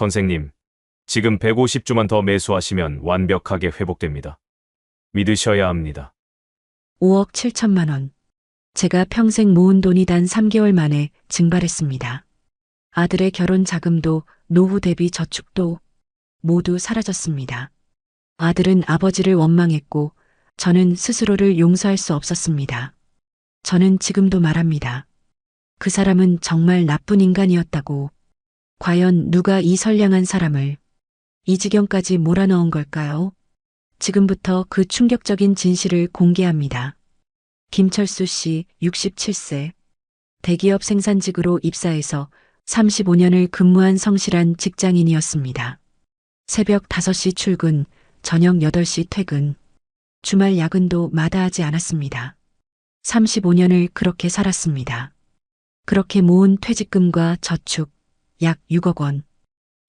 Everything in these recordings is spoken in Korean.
선생님, 지금 150주만 더 매수하시면 완벽하게 회복됩니다. 믿으셔야 합니다. 5억 7천만 원. 제가 평생 모은 돈이 단 3개월 만에 증발했습니다. 아들의 결혼 자금도 노후 대비 저축도 모두 사라졌습니다. 아들은 아버지를 원망했고 저는 스스로를 용서할 수 없었습니다. 저는 지금도 말합니다. 그 사람은 정말 나쁜 인간이었다고. 과연 누가 이 선량한 사람을 이 지경까지 몰아넣은 걸까요? 지금부터 그 충격적인 진실을 공개합니다. 김철수 씨 67세. 대기업 생산직으로 입사해서 35년을 근무한 성실한 직장인이었습니다. 새벽 5시 출근, 저녁 8시 퇴근. 주말 야근도 마다하지 않았습니다. 35년을 그렇게 살았습니다. 그렇게 모은 퇴직금과 저축 약 6억 원.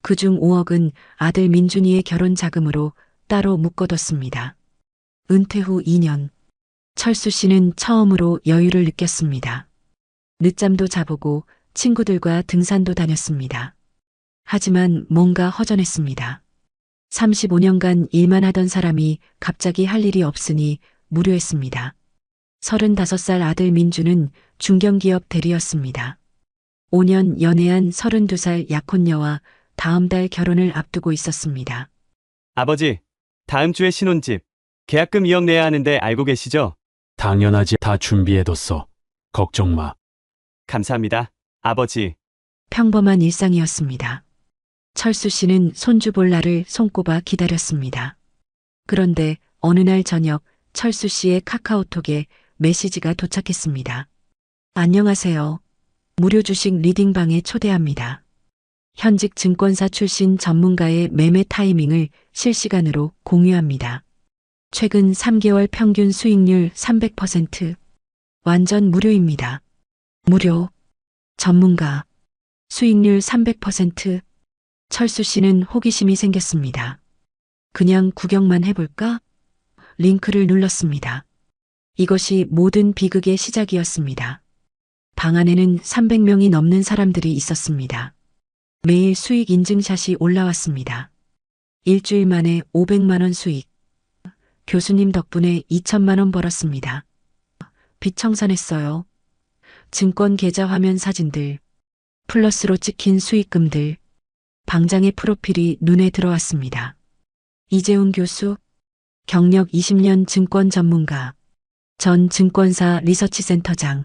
그중 5억은 아들 민준이의 결혼 자금으로 따로 묶어뒀습니다. 은퇴 후 2년. 철수 씨는 처음으로 여유를 느꼈습니다. 늦잠도 자보고 친구들과 등산도 다녔습니다. 하지만 뭔가 허전했습니다. 35년간 일만 하던 사람이 갑자기 할 일이 없으니 무료했습니다. 35살 아들 민주는 중견기업 대리였습니다. 5년 연애한 32살 약혼녀와 다음 달 결혼을 앞두고 있었습니다. 아버지, 다음 주에 신혼집. 계약금 2억 내야 하는데 알고 계시죠? 당연하지. 다 준비해뒀어. 걱정 마. 감사합니다, 아버지. 평범한 일상이었습니다. 철수 씨는 손주 볼 날을 손꼽아 기다렸습니다. 그런데 어느 날 저녁 철수 씨의 카카오톡에 메시지가 도착했습니다. 안녕하세요. 무료 주식 리딩방에 초대합니다. 현직 증권사 출신 전문가의 매매 타이밍을 실시간으로 공유합니다. 최근 3개월 평균 수익률 300%. 완전 무료입니다. 무료. 전문가. 수익률 300%. 철수 씨는 호기심이 생겼습니다. 그냥 구경만 해볼까? 링크를 눌렀습니다. 이것이 모든 비극의 시작이었습니다. 방 안에는 300명이 넘는 사람들이 있었습니다. 매일 수익 인증샷이 올라왔습니다. 일주일 만에 500만 원 수익. 교수님 덕분에 2천만 원 벌었습니다. 빚 청산했어요. 증권 계좌 화면 사진들. 플러스로 찍힌 수익금들. 방장의 프로필이 눈에 들어왔습니다. 이재훈 교수. 경력 20년 증권 전문가. 전 증권사 리서치센터장.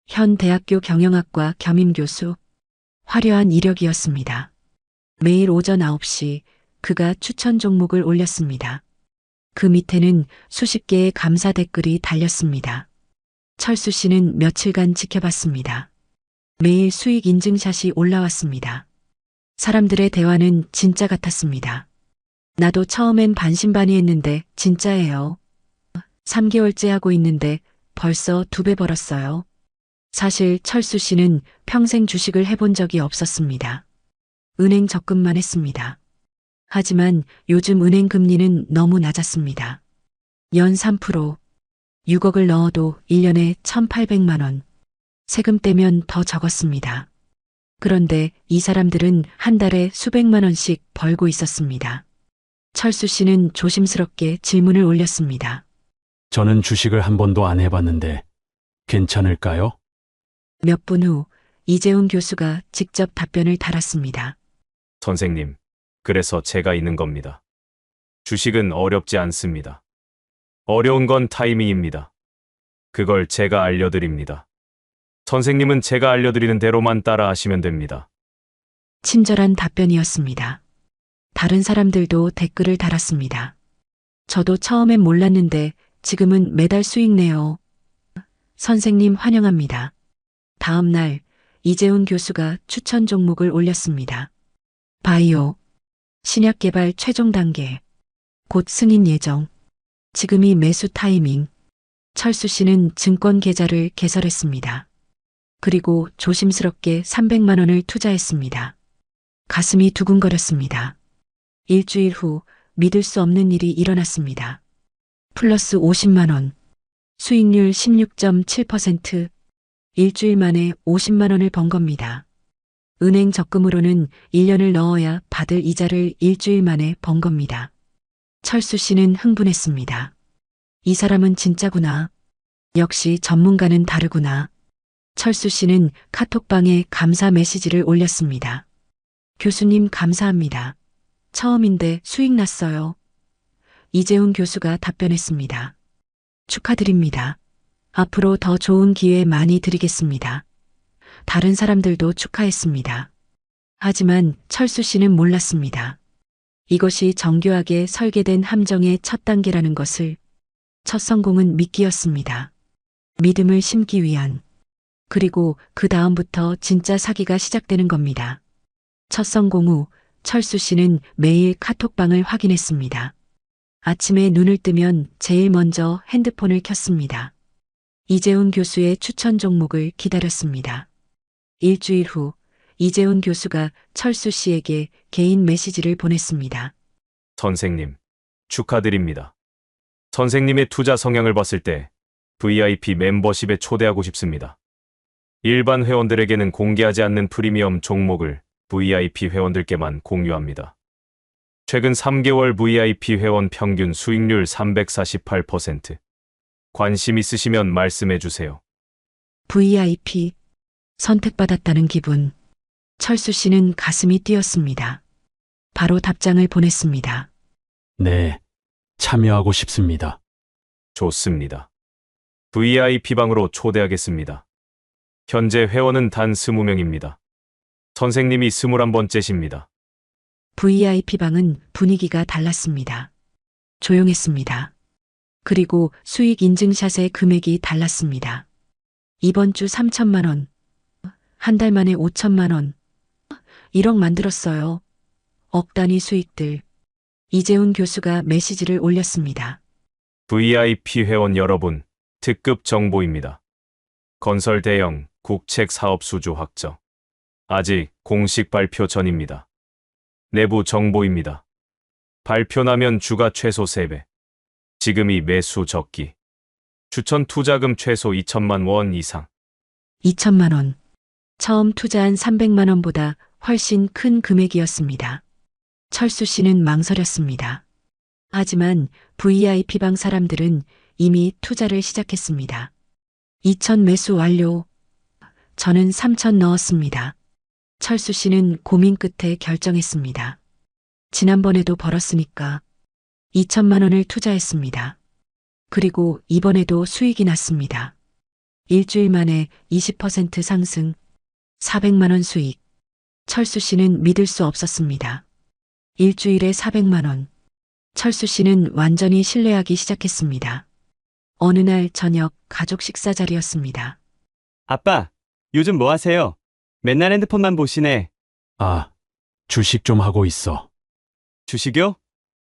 현 대학교 경영학과 겸임교수. 화려한 이력이었습니다. 매일 오전 9시 그가 추천 종목을 올렸습니다. 그 밑에는 수십 개의 감사 댓글이 달렸습니다. 철수 씨는 며칠간 지켜봤습니다. 매일 수익 인증샷이 올라왔습니다. 사람들의 대화는 진짜 같았습니다. 나도 처음엔 반신반의했는데 진짜예요. 3개월째 하고 있는데 벌써 2배 벌었어요. 사실 철수 씨는 평생 주식을 해본 적이 없었습니다. 은행 적금만 했습니다. 하지만 요즘 은행 금리는 너무 낮았습니다. 연 3%, 6억을 넣어도 1년에 1,800만 원. 세금 떼면 더 적었습니다. 그런데 이 사람들은 한 달에 수백만 원씩 벌고 있었습니다. 철수 씨는 조심스럽게 질문을 올렸습니다. 저는 주식을 한 번도 안 해봤는데 괜찮을까요? 몇 분 후 이재훈 교수가 직접 답변을 달았습니다. 선생님, 그래서 제가 있는 겁니다. 주식은 어렵지 않습니다. 어려운 건 타이밍입니다. 그걸 제가 알려드립니다. 선생님은 제가 알려드리는 대로만 따라 하시면 됩니다. 친절한 답변이었습니다. 다른 사람들도 댓글을 달았습니다. 저도 처음엔 몰랐는데 지금은 매달 수익 내요. 선생님 환영합니다. 다음 날 이재훈 교수가 추천 종목을 올렸습니다. 바이오. 신약 개발 최종 단계. 곧 승인 예정. 지금이 매수 타이밍. 철수 씨는 증권 계좌를 개설했습니다. 그리고 조심스럽게 300만 원을 투자했습니다. 가슴이 두근거렸습니다. 일주일 후 믿을 수 없는 일이 일어났습니다. 플러스 50만 원. 수익률 16.7%. 일주일 만에 50만 원을 번 겁니다. 은행 적금으로는 1년을 넣어야 받을 이자를 일주일 만에 번 겁니다. 철수 씨는 흥분했습니다. 이 사람은 진짜구나. 역시 전문가는 다르구나. 철수 씨는 카톡방에 감사 메시지를 올렸습니다. 교수님 감사합니다. 처음인데 수익 났어요. 이재훈 교수가 답변했습니다. 축하드립니다. 앞으로 더 좋은 기회 많이 드리겠습니다. 다른 사람들도 축하했습니다. 하지만 철수 씨는 몰랐습니다. 이것이 정교하게 설계된 함정의 첫 단계라는 것을. 첫 성공은 미끼였습니다. 믿음을 심기 위한. 그리고 그 다음부터 진짜 사기가 시작되는 겁니다. 첫 성공 후 철수 씨는 매일 카톡방을 확인했습니다. 아침에 눈을 뜨면 제일 먼저 핸드폰을 켰습니다. 이재훈 교수의 추천 종목을 기다렸습니다. 일주일 후 이재훈 교수가 철수 씨에게 개인 메시지를 보냈습니다. 선생님, 축하드립니다. 선생님의 투자 성향을 봤을 때 VIP 멤버십에 초대하고 싶습니다. 일반 회원들에게는 공개하지 않는 프리미엄 종목을 VIP 회원들께만 공유합니다. 최근 3개월 VIP 회원 평균 수익률 348%. 관심 있으시면 말씀해 주세요. VIP. 선택받았다는 기분. 철수 씨는 가슴이 뛰었습니다. 바로 답장을 보냈습니다. 네, 참여하고 싶습니다. 좋습니다. VIP방으로 초대하겠습니다. 현재 회원은 단 20명입니다. 선생님이 21번째십니다. VIP방은 분위기가 달랐습니다. 조용했습니다. 그리고 수익 인증샷의 금액이 달랐습니다. 이번 주 3천만 원. 한 달 만에 5천만 원. 1억 만들었어요. 억 단위 수익들. 이재훈 교수가 메시지를 올렸습니다. VIP 회원 여러분, 특급 정보입니다. 건설 대형 국책 사업 수주 확정. 아직 공식 발표 전입니다. 내부 정보입니다. 발표 나면 주가 최소 3배. 지금이 매수 적기. 추천 투자금 최소 2천만 원 이상. 2천만 원. 처음 투자한 300만 원보다 훨씬 큰 금액이었습니다. 철수 씨는 망설였습니다. 하지만 VIP방 사람들은 이미 투자를 시작했습니다. 2천 매수 완료. 저는 3천 넣었습니다. 철수 씨는 고민 끝에 결정했습니다. 지난번에도 벌었으니까 2천만 원을 투자했습니다. 그리고 이번에도 수익이 났습니다. 일주일 만에 20% 상승, 400만 원 수익. 철수 씨는 믿을 수 없었습니다. 일주일에 400만 원. 철수 씨는 완전히 신뢰하기 시작했습니다. 어느 날 저녁 가족 식사 자리였습니다. 아빠, 요즘 뭐 하세요? 맨날 핸드폰만 보시네. 아, 주식 좀 하고 있어. 주식이요?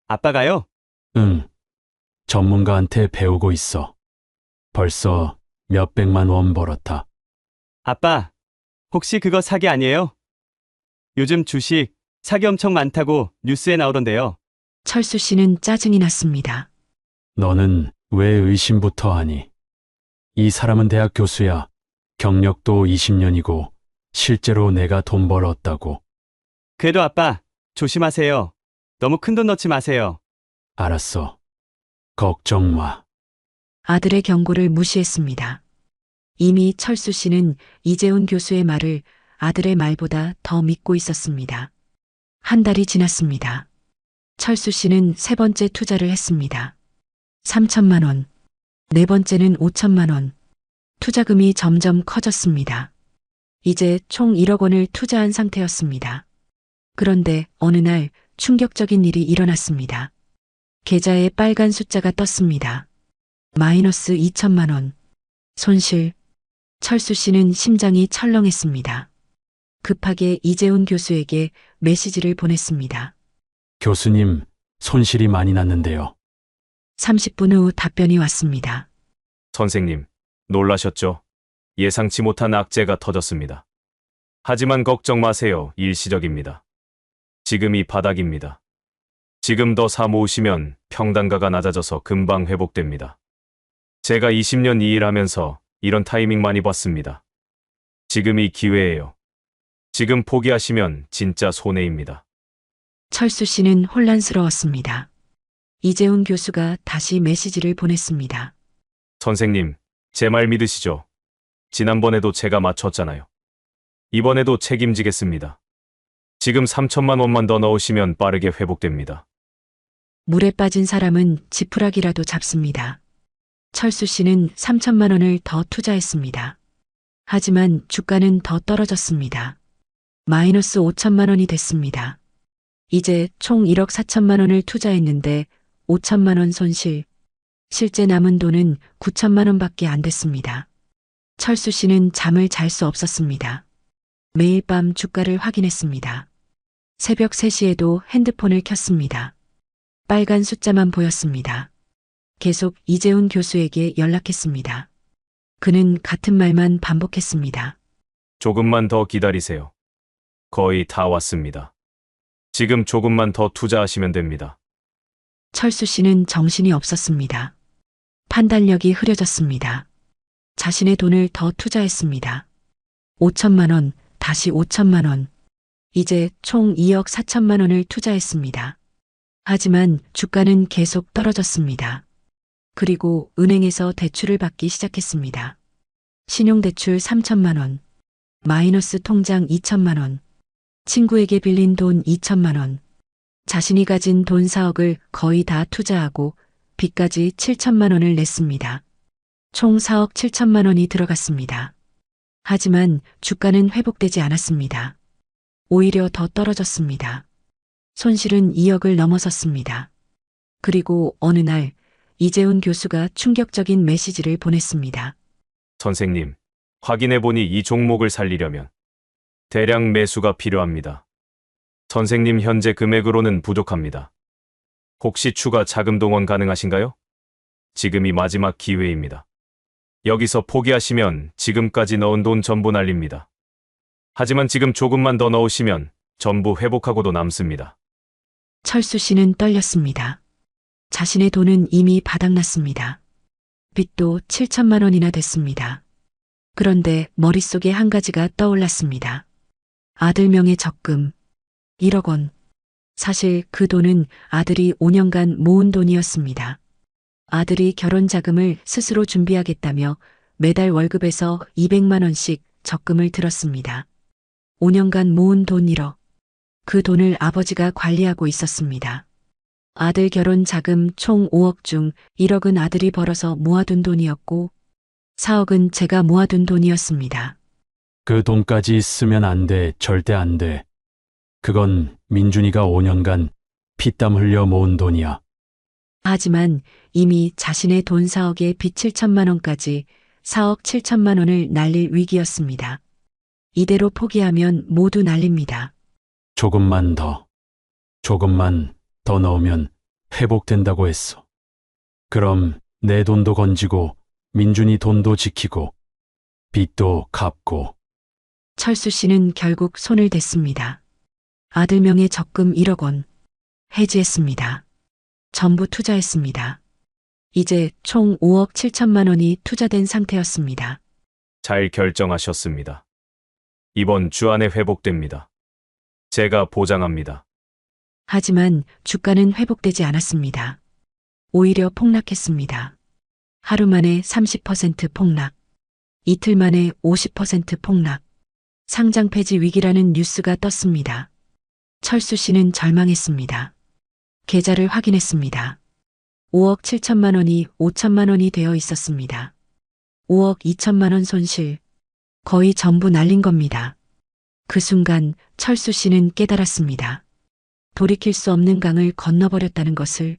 아빠가요? 응. 전문가한테 배우고 있어. 벌써 몇백만 원 벌었다. 아빠, 혹시 그거 사기 아니에요? 요즘 주식 사기 엄청 많다고 뉴스에 나오던데요. 철수 씨는 짜증이 났습니다. 너는 왜 의심부터 하니? 이 사람은 대학 교수야. 경력도 20년이고 실제로 내가 돈 벌었다고. 그래도 아빠, 조심하세요. 너무 큰 돈 넣지 마세요. 알았어. 걱정 마. 아들의 경고를 무시했습니다. 이미 철수 씨는 이재훈 교수의 말을 아들의 말보다 더 믿고 있었습니다. 한 달이 지났습니다. 철수 씨는 세 번째 투자를 했습니다. 3천만 원. 네 번째는 5천만 원. 투자금이 점점 커졌습니다. 이제 총 1억 원을 투자한 상태였습니다. 그런데 어느 날 충격적인 일이 일어났습니다. 계좌에 빨간 숫자가 떴습니다. 마이너스 2천만 원. 손실. 철수 씨는 심장이 철렁했습니다. 급하게 이재훈 교수에게 메시지를 보냈습니다. 교수님, 손실이 많이 났는데요. 30분 후 답변이 왔습니다. 선생님, 놀라셨죠? 예상치 못한 악재가 터졌습니다. 하지만 걱정 마세요. 일시적입니다. 지금이 바닥입니다. 지금 더 사 모으시면 평단가가 낮아져서 금방 회복됩니다. 제가 20년 이 일하면서 이런 타이밍 많이 봤습니다. 지금이 기회예요. 지금 포기하시면 진짜 손해입니다. 철수 씨는 혼란스러웠습니다. 이재훈 교수가 다시 메시지를 보냈습니다. 선생님, 제 말 믿으시죠? 지난번에도 제가 맞췄잖아요. 이번에도 책임지겠습니다. 지금 3천만 원만 더 넣으시면 빠르게 회복됩니다. 물에 빠진 사람은 지푸라기라도 잡습니다. 철수 씨는 3천만 원을 더 투자했습니다. 하지만 주가는 더 떨어졌습니다. 마이너스 5천만 원이 됐습니다. 이제 총 1억 4천만 원을 투자했는데 5천만 원 손실. 실제 남은 돈은 9천만 원밖에 안 됐습니다. 철수 씨는 잠을 잘 수 없었습니다. 매일 밤 주가를 확인했습니다. 새벽 3시에도 핸드폰을 켰습니다. 빨간 숫자만 보였습니다. 계속 이재훈 교수에게 연락했습니다. 그는 같은 말만 반복했습니다. 조금만 더 기다리세요. 거의 다 왔습니다. 지금 조금만 더 투자하시면 됩니다. 철수 씨는 정신이 없었습니다. 판단력이 흐려졌습니다. 자신의 돈을 더 투자했습니다. 5천만 원, 다시 5천만 원. 이제 총 2억 4천만 원을 투자했습니다. 하지만 주가는 계속 떨어졌습니다. 그리고 은행에서 대출을 받기 시작했습니다. 신용대출 3천만 원, 마이너스 통장 2천만 원, 친구에게 빌린 돈 2천만 원, 자신이 가진 돈 4억을 거의 다 투자하고 빚까지 7천만 원을 냈습니다. 총 4억 7천만 원이 들어갔습니다. 하지만 주가는 회복되지 않았습니다. 오히려 더 떨어졌습니다. 손실은 2억을 넘어섰습니다. 그리고 어느 날 이재훈 교수가 충격적인 메시지를 보냈습니다. 선생님, 확인해보니 이 종목을 살리려면 대량 매수가 필요합니다. 선생님 현재 금액으로는 부족합니다. 혹시 추가 자금 동원 가능하신가요? 지금이 마지막 기회입니다. 여기서 포기하시면 지금까지 넣은 돈 전부 날립니다. 하지만 지금 조금만 더 넣으시면 전부 회복하고도 남습니다. 철수 씨는 떨렸습니다. 자신의 돈은 이미 바닥났습니다. 빚도 7천만 원이나 됐습니다. 그런데 머릿속에 한 가지가 떠올랐습니다. 아들 명의 적금 1억 원. 사실 그 돈은 아들이 5년간 모은 돈이었습니다. 아들이 결혼 자금을 스스로 준비하겠다며 매달 월급에서 200만 원씩 적금을 들었습니다. 5년간 모은 돈 1억. 그 돈을 아버지가 관리하고 있었습니다. 아들 결혼 자금 총 5억 중 1억은 아들이 벌어서 모아둔 돈이었고 4억은 제가 모아둔 돈이었습니다. 그 돈까지 쓰면 안 돼, 절대 안 돼. 그건 민준이가 5년간 피땀 흘려 모은 돈이야. 하지만 이미 자신의 돈 4억에 빚 7천만 원까지 4억 7천만 원을 날릴 위기였습니다. 이대로 포기하면 모두 날립니다. 조금만 더 넣으면 회복된다고 했어. 그럼 내 돈도 건지고 민준이 돈도 지키고 빚도 갚고. 철수 씨는 결국 손을 댔습니다. 아들 명의 적금 1억 원 해지했습니다. 전부 투자했습니다. 이제 총 5억 7천만 원이 투자된 상태였습니다. 잘 결정하셨습니다. 이번 주 안에 회복됩니다. 제가 보장합니다. 하지만 주가는 회복되지 않았습니다. 오히려 폭락했습니다. 하루 만에 30% 폭락, 이틀 만에 50% 폭락, 상장 폐지 위기라는 뉴스가 떴습니다. 철수 씨는 절망했습니다. 계좌를 확인했습니다. 5억 7천만 원이 5천만 원이 되어 있었습니다. 5억 2천만 원 손실, 거의 전부 날린 겁니다. 그 순간 철수 씨는 깨달았습니다. 돌이킬 수 없는 강을 건너버렸다는 것을.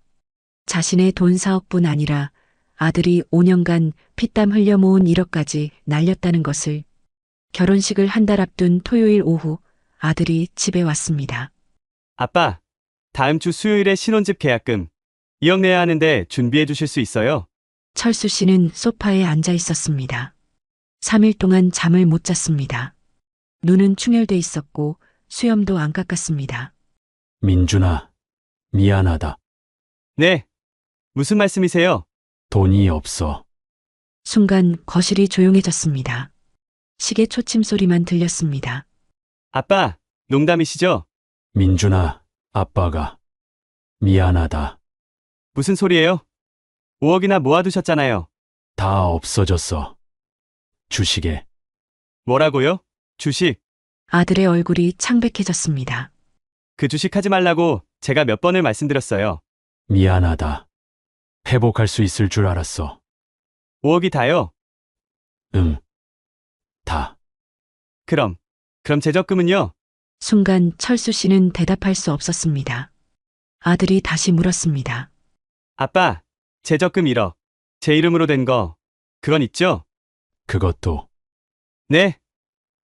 자신의 돈 4억뿐 아니라 아들이 5년간 피땀 흘려 모은 1억까지 날렸다는 것을. 결혼식을 한 달 앞둔 토요일 오후 아들이 집에 왔습니다. 아빠, 다음 주 수요일에 신혼집 계약금 2억 내야 하는데 준비해 주실 수 있어요? 철수 씨는 소파에 앉아 있었습니다. 3일 동안 잠을 못 잤습니다. 눈은 충혈돼 있었고 수염도 안 깎았습니다. 민준아, 미안하다. 네. 무슨 말씀이세요? 돈이 없어. 순간 거실이 조용해졌습니다. 시계 초침 소리만 들렸습니다. 아빠, 농담이시죠? 민준아, 아빠가 미안하다. 무슨 소리예요? 5억이나 모아두셨잖아요. 다 없어졌어. 주식에. 뭐라고요? 주식. 아들의 얼굴이 창백해졌습니다. 그 주식 하지 말라고 제가 몇 번을 말씀드렸어요. 미안하다. 회복할 수 있을 줄 알았어. 5억이 다요? 응. 다. 그럼 제 적금은요? 순간 철수 씨는 대답할 수 없었습니다. 아들이 다시 물었습니다. 아빠, 제 적금 1억. 제 이름으로 된 거, 그건 있죠? 그것도, 네?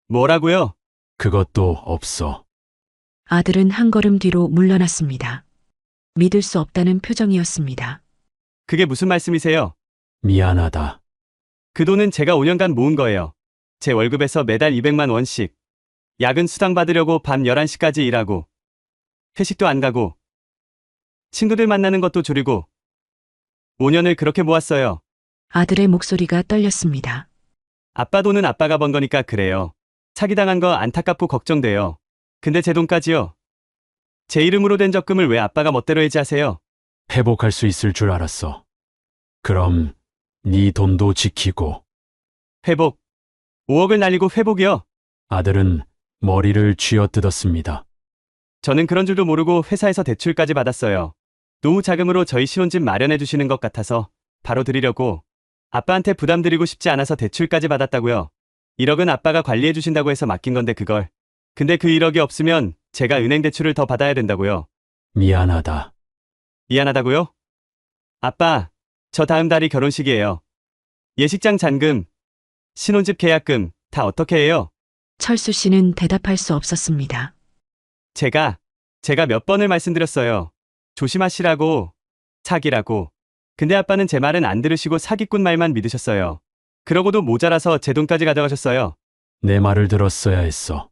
뭐라고요? 그것도 없어. 아들은 한 걸음 뒤로 물러났습니다. 믿을 수 없다는 표정이었습니다. 그게 무슨 말씀이세요? 미안하다. 그 돈은 제가 5년간 모은 거예요. 제 월급에서 매달 200만 원씩. 야근 수당 받으려고 밤 11시까지 일하고, 회식도 안 가고, 친구들 만나는 것도 줄이고, 5년을 그렇게 모았어요. 아들의 목소리가 떨렸습니다. 아빠 돈은 아빠가 번 거니까 그래요. 사기당한 거 안타깝고 걱정돼요. 근데 제 돈까지요. 제 이름으로 된 적금을 왜 아빠가 멋대로 해지하세요? 회복할 수 있을 줄 알았어. 그럼 네 돈도 지키고. 회복. 5억을 날리고 회복이요. 아들은 머리를 쥐어뜯었습니다. 저는 그런 줄도 모르고 회사에서 대출까지 받았어요. 노후 자금으로 저희 신혼집 마련해 주시는 것 같아서 바로 드리려고. 아빠한테 부담 드리고 싶지 않아서 대출까지 받았다고요. 1억은 아빠가 관리해 주신다고 해서 맡긴 건데 그걸. 근데 그 1억이 없으면 제가 은행 대출을 더 받아야 된다고요. 미안하다. 미안하다고요? 아빠, 저 다음 달이 결혼식이에요. 예식장 잔금, 신혼집 계약금 다 어떻게 해요? 철수 씨는 대답할 수 없었습니다. 제가 몇 번을 말씀드렸어요. 조심하시라고, 사기라고. 근데 아빠는 제 말은 안 들으시고 사기꾼 말만 믿으셨어요. 그러고도 모자라서 제 돈까지 가져가셨어요. 내 말을 들었어야 했어.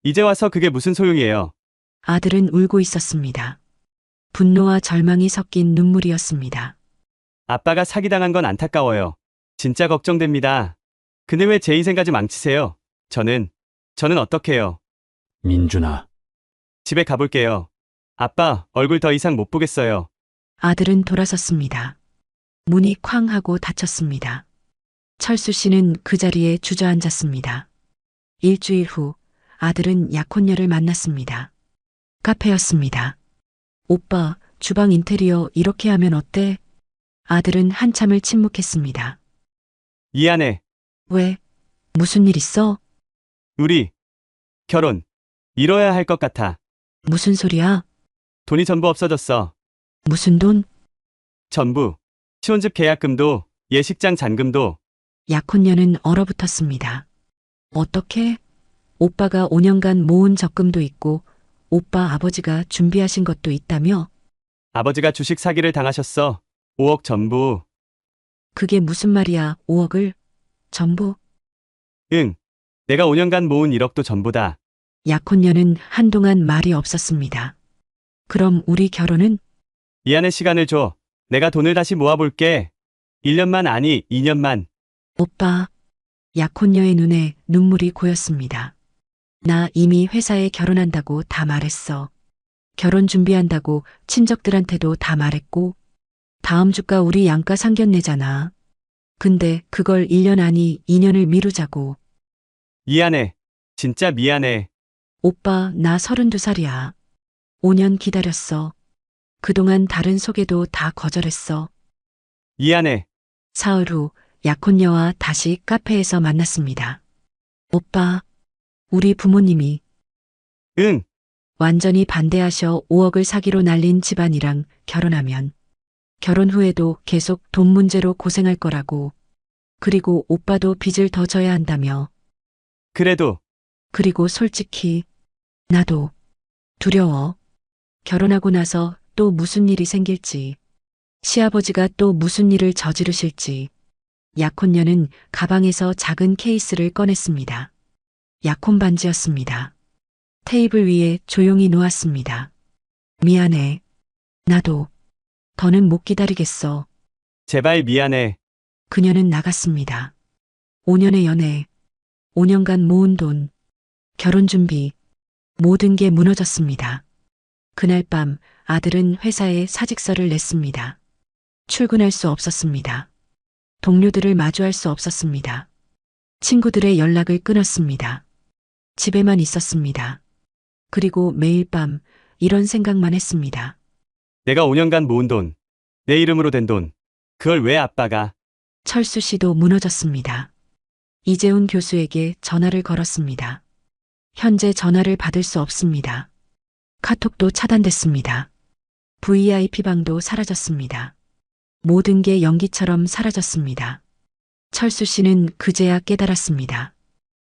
이제 와서 그게 무슨 소용이에요. 아들은 울고 있었습니다. 분노와 절망이 섞인 눈물이었습니다. 아빠가 사기당한 건 안타까워요. 진짜 걱정됩니다. 근데 왜 제 인생까지 망치세요? 저는 어떡해요? 민준아, 집에 가볼게요. 아빠, 얼굴 더 이상 못 보겠어요. 아들은 돌아섰습니다. 문이 쾅 하고 닫혔습니다. 철수 씨는 그 자리에 주저앉았습니다. 일주일 후 아들은 약혼녀를 만났습니다. 카페였습니다. 오빠, 주방 인테리어 이렇게 하면 어때? 아들은 한참을 침묵했습니다. 미안해. 왜? 무슨 일 있어? 우리 결혼 이뤄야 할 것 같아. 무슨 소리야? 돈이 전부 없어졌어. 무슨 돈? 전부. 신혼집 계약금도 예식장 잔금도. 약혼녀는 얼어붙었습니다. 어떻게? 오빠가 5년간 모은 적금도 있고 오빠 아버지가 준비하신 것도 있다며? 아버지가 주식 사기를 당하셨어. 5억 전부. 그게 무슨 말이야, 5억을? 전부? 응. 내가 5년간 모은 1억도 전부다. 약혼녀는 한동안 말이 없었습니다. 그럼 우리 결혼은? 미안해 시간을 줘. 내가 돈을 다시 모아볼게. 1년만 아니 2년만. 오빠. 약혼녀의 눈에 눈물이 고였습니다. 나 이미 회사에 결혼한다고 다 말했어. 결혼 준비한다고 친척들한테도 다 말했고, 다음 주가 우리 양가 상견례잖아. 근데 그걸 1년 아니 2년을 미루자고. 미안해. 진짜 미안해. 오빠, 나 32살이야. 5년 기다렸어. 그동안 다른 소개도 다 거절했어. 미안해. 사흘 후 약혼녀와 다시 카페에서 만났습니다. 오빠, 우리 부모님이 응. 완전히 반대하셔 5억을 사기로 날린 집안이랑 결혼하면 결혼 후에도 계속 돈 문제로 고생할 거라고. 그리고 오빠도 빚을 더 져야 한다며. 그래도 그리고 솔직히 나도 두려워. 결혼하고 나서 또 무슨 일이 생길지. 시아버지가 또 무슨 일을 저지르실지. 약혼녀는 가방에서 작은 케이스를 꺼냈습니다. 약혼 반지였습니다. 테이블 위에 조용히 놓았습니다. 미안해. 나도 더는 못 기다리겠어. 제발 미안해. 그녀는 나갔습니다. 5년의 연애, 5년간 모은 돈, 결혼 준비, 모든 게 무너졌습니다. 그날 밤 아들은 회사에 사직서를 냈습니다. 출근할 수 없었습니다. 동료들을 마주할 수 없었습니다. 친구들의 연락을 끊었습니다. 집에만 있었습니다. 그리고 매일 밤 이런 생각만 했습니다. 내가 5년간 모은 돈, 내 이름으로 된 돈, 그걸 왜 아빠가? 철수 씨도 무너졌습니다. 이재훈 교수에게 전화를 걸었습니다. 현재 전화를 받을 수 없습니다. 카톡도 차단됐습니다. VIP방도 사라졌습니다. 모든 게 연기처럼 사라졌습니다. 철수 씨는 그제야 깨달았습니다.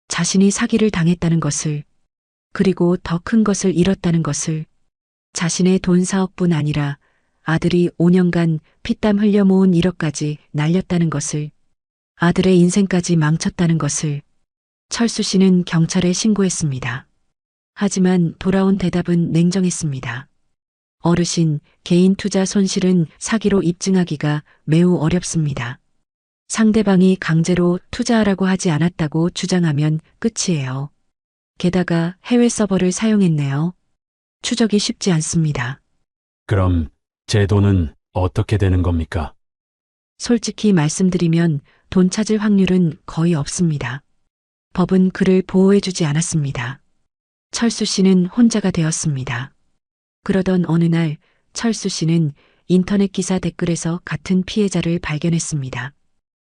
자신이 사기를 당했다는 것을, 그리고 더 큰 것을 잃었다는 것을, 자신의 돈 사억뿐 아니라 아들이 5년간 피땀 흘려 모은 1억까지 날렸다는 것을, 아들의 인생까지 망쳤다는 것을. 철수 씨는 경찰에 신고했습니다. 하지만 돌아온 대답은 냉정했습니다. 어르신, 개인 투자 손실은 사기로 입증하기가 매우 어렵습니다. 상대방이 강제로 투자하라고 하지 않았다고 주장하면 끝이에요. 게다가 해외 서버를 사용했네요. 추적이 쉽지 않습니다. 그럼 제 돈은 어떻게 되는 겁니까? 솔직히 말씀드리면 돈 찾을 확률은 거의 없습니다. 법은 그를 보호해주지 않았습니다. 철수 씨는 혼자가 되었습니다. 그러던 어느 날 철수 씨는 인터넷 기사 댓글에서 같은 피해자를 발견했습니다.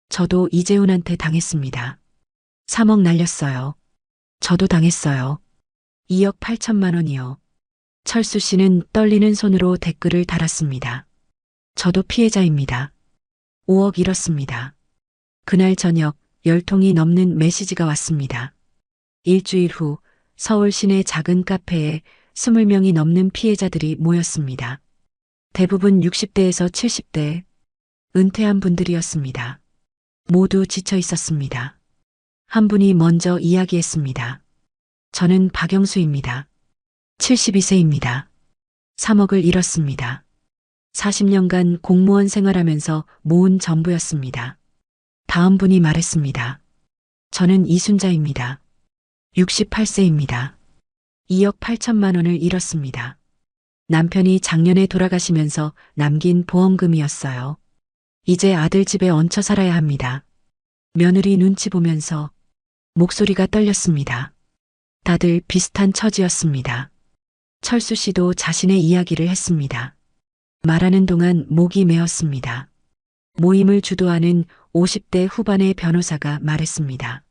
저도 이재훈한테 당했습니다. 3억 날렸어요. 저도 당했어요. 2억 8천만 원이요. 철수 씨는 떨리는 손으로 댓글을 달았습니다. 저도 피해자입니다. 5억 잃었습니다. 그날 저녁 10통이 넘는 메시지가 왔습니다. 일주일 후 서울 시내 작은 카페에 20명이 넘는 피해자들이 모였습니다. 대부분 60대에서 70대, 은퇴한 분들이었습니다. 모두 지쳐 있었습니다. 한 분이 먼저 이야기했습니다. 저는 박영수입니다. 72세입니다. 3억을 잃었습니다. 40년간 공무원 생활하면서 모은 전부였습니다. 다음 분이 말했습니다. 저는 이순자입니다. 68세입니다. 2억 8천만 원을 잃었습니다. 남편이 작년에 돌아가시면서 남긴 보험금이었어요. 이제 아들 집에 얹혀 살아야 합니다. 며느리 눈치 보면서 목소리가 떨렸습니다. 다들 비슷한 처지였습니다. 철수 씨도 자신의 이야기를 했습니다. 말하는 동안 목이 메었습니다. 모임을 주도하는 50대 후반의 변호사가 말했습니다.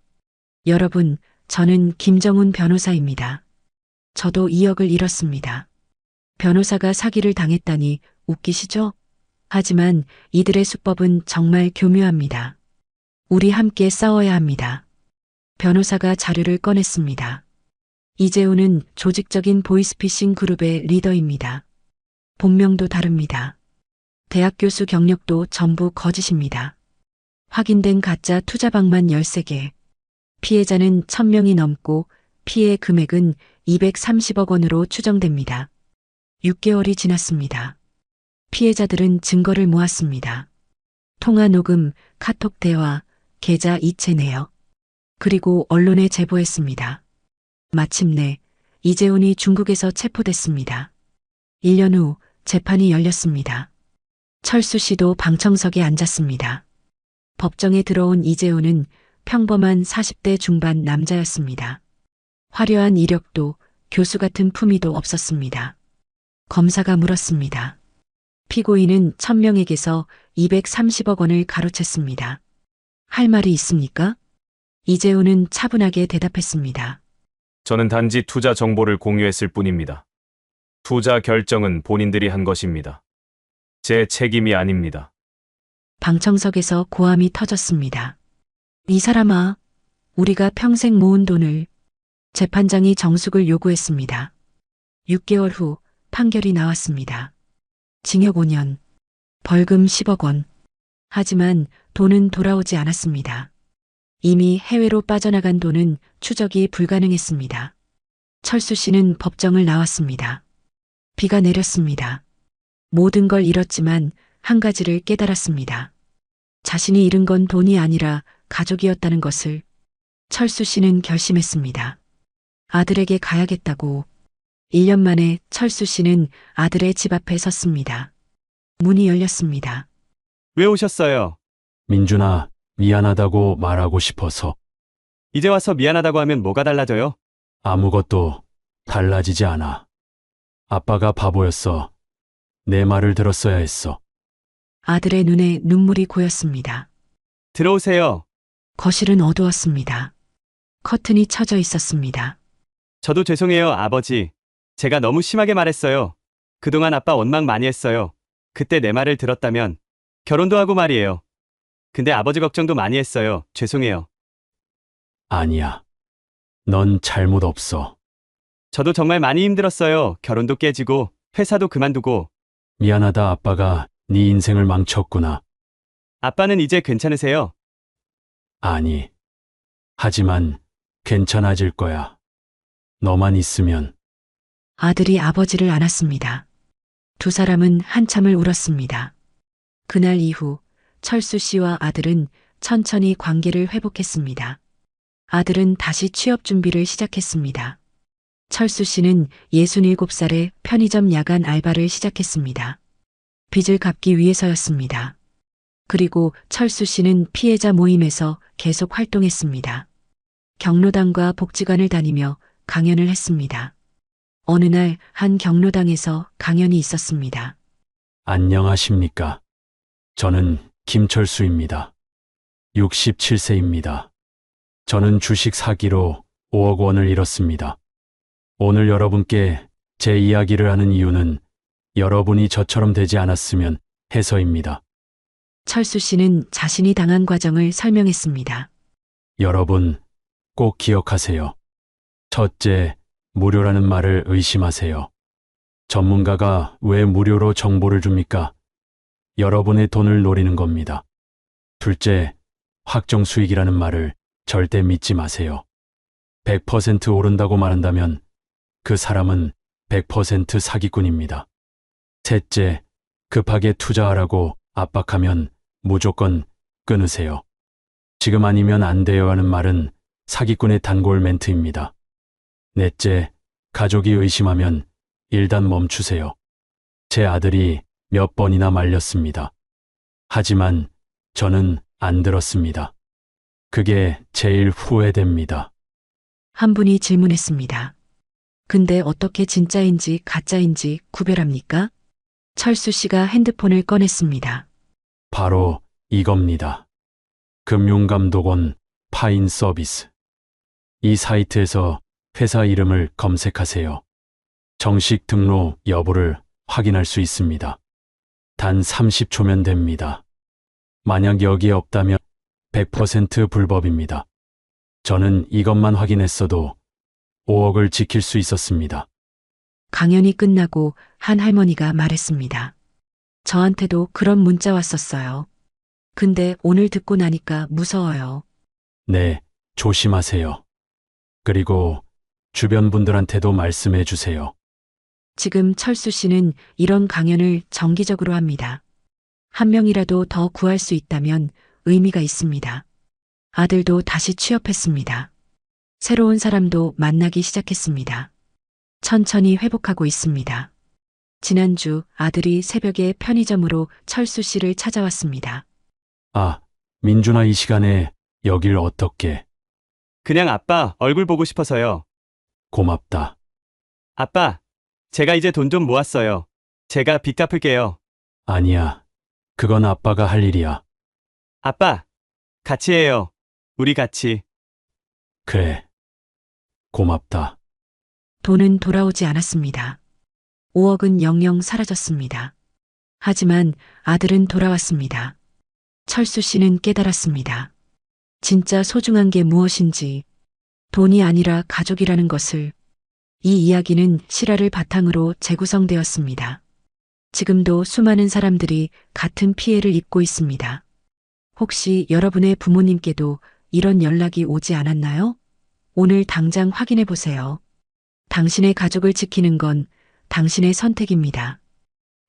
여러분, 저는 김정훈 변호사입니다. 저도 2억을 잃었습니다. 변호사가 사기를 당했다니 웃기시죠? 하지만 이들의 수법은 정말 교묘합니다. 우리 함께 싸워야 합니다. 변호사가 자료를 꺼냈습니다. 이재훈은 조직적인 보이스피싱 그룹의 리더입니다. 본명도 다릅니다. 대학 교수 경력도 전부 거짓입니다. 확인된 가짜 투자방만 13개. 피해자는 1000명이 넘고 피해 금액은 230억 원으로 추정됩니다. 6개월이 지났습니다. 피해자들은 증거를 모았습니다. 통화 녹음, 카톡 대화, 계좌 이체 내역. 그리고 언론에 제보했습니다. 마침내 이재훈이 중국에서 체포됐습니다. 1년 후 재판이 열렸습니다. 철수 씨도 방청석에 앉았습니다. 법정에 들어온 이재훈은 평범한 40대 중반 남자였습니다. 화려한 이력도 교수 같은 품위도 없었습니다. 검사가 물었습니다. 피고인은 1000명에게서 230억 원을 가로챘습니다. 할 말이 있습니까? 이재훈은 차분하게 대답했습니다. 저는 단지 투자 정보를 공유했을 뿐입니다. 투자 결정은 본인들이 한 것입니다. 제 책임이 아닙니다. 방청석에서 고함이 터졌습니다. 이 사람아, 우리가 평생 모은 돈을. 재판장이 정숙을 요구했습니다. 6개월 후 판결이 나왔습니다. 징역 5년, 벌금 10억 원. 하지만 돈은 돌아오지 않았습니다. 이미 해외로 빠져나간 돈은 추적이 불가능했습니다. 철수 씨는 법정을 나왔습니다. 비가 내렸습니다. 모든 걸 잃었지만 한 가지를 깨달았습니다. 자신이 잃은 건 돈이 아니라 가족이었다는 것을. 철수 씨는 결심했습니다. 아들에게 가야겠다고 1년 만에 철수 씨는 아들의 집 앞에 섰습니다. 문이 열렸습니다. 왜 오셨어요? 민준아, 미안하다고 말하고 싶어서. 이제 와서 미안하다고 하면 뭐가 달라져요? 아무것도 달라지지 않아. 아빠가 바보였어. 내 말을 들었어야 했어. 아들의 눈에 눈물이 고였습니다. 들어오세요. 거실은 어두웠습니다. 커튼이 쳐져 있었습니다. 저도 죄송해요, 아버지. 제가 너무 심하게 말했어요. 그동안 아빠 원망 많이 했어요. 그때 내 말을 들었다면 결혼도 하고 말이에요. 근데 아버지 걱정도 많이 했어요. 죄송해요. 아니야. 넌 잘못 없어. 저도 정말 많이 힘들었어요. 결혼도 깨지고 회사도 그만두고. 미안하다. 아빠가 네 인생을 망쳤구나. 아빠는 이제 괜찮으세요? 아니. 하지만 괜찮아질 거야. 너만 있으면. 아들이 아버지를 안았습니다. 두 사람은 한참을 울었습니다. 그날 이후 철수 씨와 아들은 천천히 관계를 회복했습니다. 아들은 다시 취업 준비를 시작했습니다. 철수 씨는 67살에 편의점 야간 알바를 시작했습니다. 빚을 갚기 위해서였습니다. 그리고 철수 씨는 피해자 모임에서 계속 활동했습니다. 경로당과 복지관을 다니며 강연을 했습니다. 어느 날 한 경로당에서 강연이 있었습니다. 안녕하십니까. 저는 김철수입니다. 67세입니다. 저는 주식 사기로 5억 원을 잃었습니다. 오늘 여러분께 제 이야기를 하는 이유는 여러분이 저처럼 되지 않았으면 해서입니다. 철수 씨는 자신이 당한 과정을 설명했습니다. 여러분, 꼭 기억하세요. 첫째, 무료라는 말을 의심하세요. 전문가가 왜 무료로 정보를 줍니까? 여러분의 돈을 노리는 겁니다. 둘째, 확정 수익이라는 말을 절대 믿지 마세요. 100% 오른다고 말한다면 그 사람은 100% 사기꾼입니다. 셋째, 급하게 투자하라고 압박하면 무조건 끊으세요. 지금 아니면 안 돼요 하는 말은 사기꾼의 단골 멘트입니다. 넷째, 가족이 의심하면 일단 멈추세요. 제 아들이 몇 번이나 말렸습니다. 하지만 저는 안 들었습니다. 그게 제일 후회됩니다. 한 분이 질문했습니다. 근데 어떻게 진짜인지 가짜인지 구별합니까? 철수 씨가 핸드폰을 꺼냈습니다. 바로 이겁니다. 금융감독원 파인 서비스. 이 사이트에서 회사 이름을 검색하세요. 정식 등록 여부를 확인할 수 있습니다. 단 30초면 됩니다. 만약 여기에 없다면 100% 불법입니다. 저는 이것만 확인했어도 5억을 지킬 수 있었습니다. 강연이 끝나고 한 할머니가 말했습니다. 저한테도 그런 문자 왔었어요. 근데 오늘 듣고 나니까 무서워요. 네, 조심하세요. 그리고 주변 분들한테도 말씀해 주세요. 지금 철수 씨는 이런 강연을 정기적으로 합니다. 한 명이라도 더 구할 수 있다면 의미가 있습니다. 아들도 다시 취업했습니다. 새로운 사람도 만나기 시작했습니다. 천천히 회복하고 있습니다. 지난주 아들이 새벽에 편의점으로 철수 씨를 찾아왔습니다. 아, 민준아 이 시간에 여길 어떻게? 그냥 아빠 얼굴 보고 싶어서요. 고맙다. 아빠, 제가 이제 돈 좀 모았어요. 제가 빚 갚을게요. 아니야. 그건 아빠가 할 일이야. 아빠, 같이 해요. 우리 같이. 그래. 고맙다. 돈은 돌아오지 않았습니다. 5억은 영영 사라졌습니다. 하지만 아들은 돌아왔습니다. 철수 씨는 깨달았습니다. 진짜 소중한 게 무엇인지, 돈이 아니라 가족이라는 것을. 이 이야기는 실화를 바탕으로 재구성되었습니다. 지금도 수많은 사람들이 같은 피해를 입고 있습니다. 혹시 여러분의 부모님께도 이런 연락이 오지 않았나요? 오늘 당장 확인해 보세요. 당신의 가족을 지키는 건 당신의 선택입니다.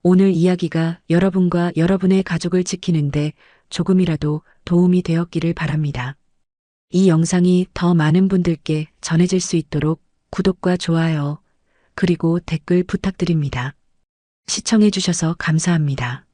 오늘 이야기가 여러분과 여러분의 가족을 지키는데 조금이라도 도움이 되었기를 바랍니다. 이 영상이 더 많은 분들께 전해질 수 있도록 구독과 좋아요, 그리고 댓글 부탁드립니다. 시청해주셔서 감사합니다.